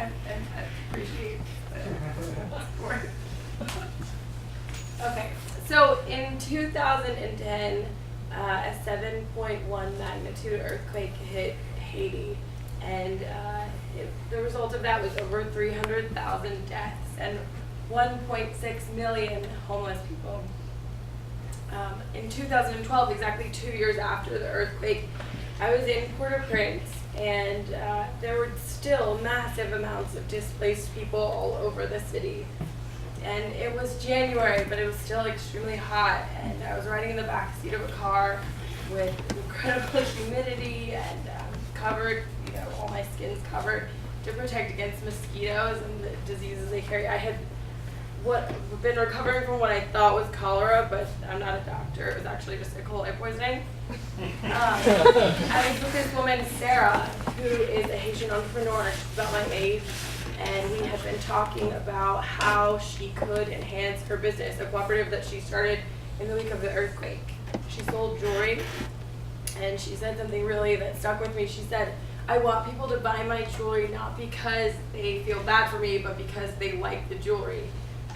I appreciate the support. Okay, so in 2010, a 7.1 magnitude earthquake hit Haiti, and the result of that was over 300,000 deaths and 1.6 million homeless people. In 2012, exactly 2 years after the earthquake, I was in Port-au-Prince, and there were still massive amounts of displaced people all over the city. And it was January, but it was still extremely hot, and I was riding in the back seat of a car with incredible humidity and covered, all my skin's covered to protect against mosquitoes and the diseases they carry. I had been recovering from what I thought was cholera, but I'm not a doctor. It was actually just E. coli poisoning. I was with this woman, Sarah, who is a Haitian entrepreneur. She's about my age, and we had been talking about how she could enhance her business, a cooperative that she started in the week of the earthquake. She sold jewelry, and she said something really that stuck with me. She said, I want people to buy my jewelry not because they feel bad for me, but because they like the jewelry.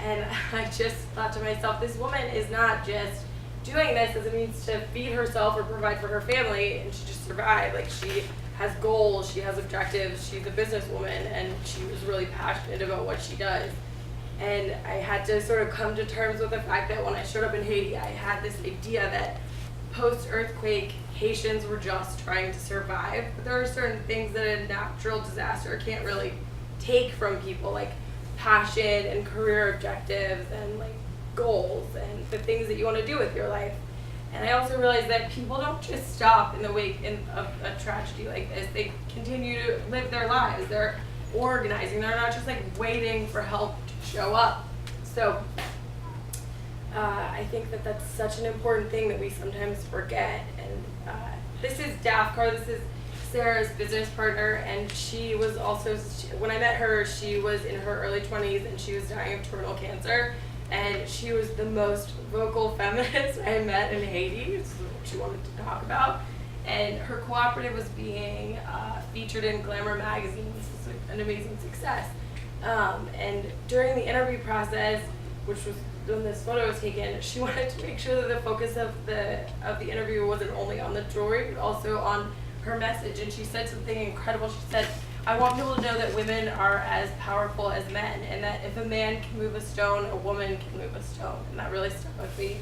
And I just thought to myself, this woman is not just doing this as a means to feed herself or provide for her family and to just survive. Like, she has goals, she has objectives, she's a businesswoman, and she was really passionate about what she does. And I had to sort of come to terms with the fact that when I showed up in Haiti, I had this idea that post-earthquake, Haitians were just trying to survive. But there are certain things that a natural disaster can't really take from people, like passion and career objectives and like goals and the things that you want to do with your life. And I also realized that people don't just stop in the wake of a tragedy like this. They continue to live their lives. They're organizing. They're not just like waiting for help to show up. So I think that that's such an important thing that we sometimes forget. And this is Dafkar. This is Sarah's business partner, and she was also, when I met her, she was in her early 20s and she was dying of terminal cancer, and she was the most vocal feminist I met in Haiti. This is what she wanted to talk about, and her cooperative was being featured in Glamour magazine. This is an amazing success. And during the interview process, which was when this photo was taken, she wanted to make sure that the focus of the interview wasn't only on the jewelry, but also on her message. And she said something incredible. She said, I want people to know that women are as powerful as men, and that if a man can move a stone, a woman can move a stone. And that really stuck with me.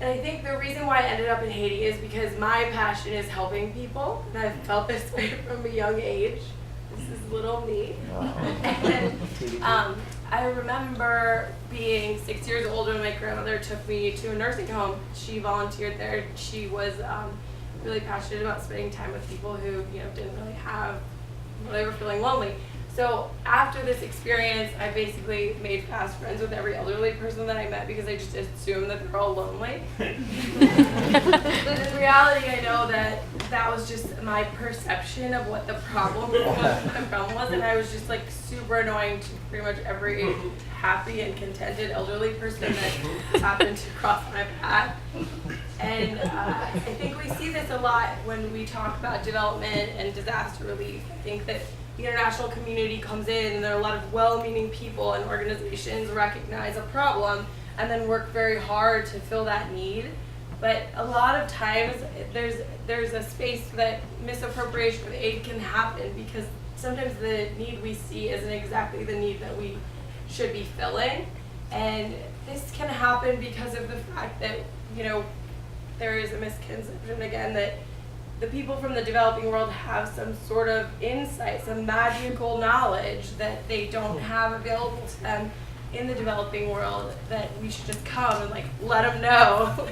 And I think the reason why I ended up in Haiti is because my passion is helping people, and I've felt this way from a young age. This is little me. And I remember being 6 years old when my grandmother took me to a nursing home. She volunteered there. She was really passionate about spending time with people who didn't really have, they were feeling lonely. So after this experience, I basically made fast friends with every elderly person that I met because I just assumed that they're all lonely. But in reality, I know that that was just my perception of what the problem was, and I was just like super annoying to pretty much every happy and contented elderly person that happened to cross my path. And I think we see this a lot when we talk about development and disaster relief. I think that the international community comes in, and there are a lot of well-meaning people and organizations recognize a problem and then work very hard to fill that need. But a lot of times there's a space that misappropriation of aid can happen because sometimes the need we see isn't exactly the need that we should be filling. And this can happen because of the fact that, there is a misconception again that the people from the developing world have some sort of insight, some magical knowledge that they don't have available to them in the developing world, that we should just come and let them know,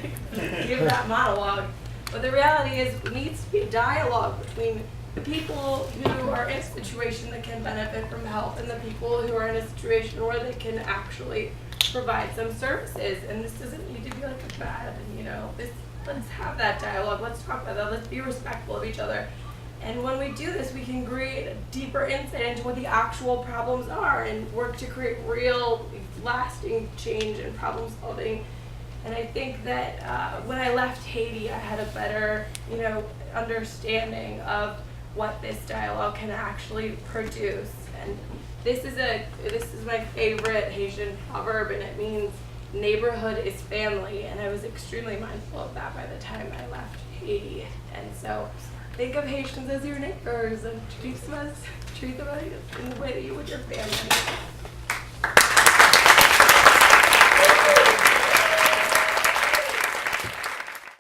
give that monologue. But the reality is it needs to be a dialogue between the people who are in a situation that can benefit from help and the people who are in a situation where they can actually provide some services. And this doesn't need to be like a bad, let's have that dialogue, let's talk about that, let's be respectful of each other. And when we do this, we can create a deeper insight into what the actual problems are and work to create real, lasting change and problem solving. And I think that when I left Haiti, I had a better, understanding of what this dialogue can actually produce. And this is my favorite Haitian proverb, and it means neighborhood is family, and I was extremely mindful of that by the time I left Haiti. And so think of Haitians as your neighbors and treat them in the way that you would your family.